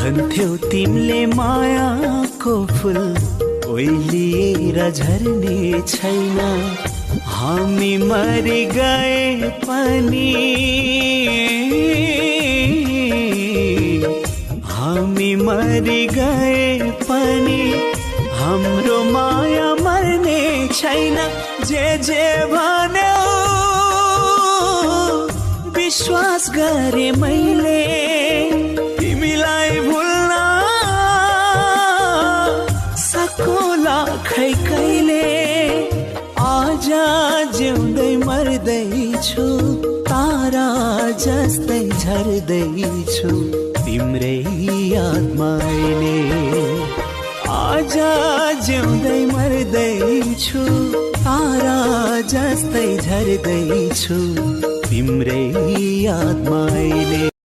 भन्थ्यौ तिमीले मायाको फुल ओइलिएर झर्ने छैन। हामी मरि गए पनि, हामी मरि गए पनि हाम्रो माया मर्ने छैन। जे भन्यौ विश्वास गरे मैले, तिमीलाई भुल्न सकोला खै कहिले। आज जिउँदै मर्दैछु, तारा जस्तै झर्दैछु तिम्रै यादमा अहिले। आज जिउँदै मर्दैछु, तारा जस्तै झर्दैछु तिम्रै यादमा अहिले।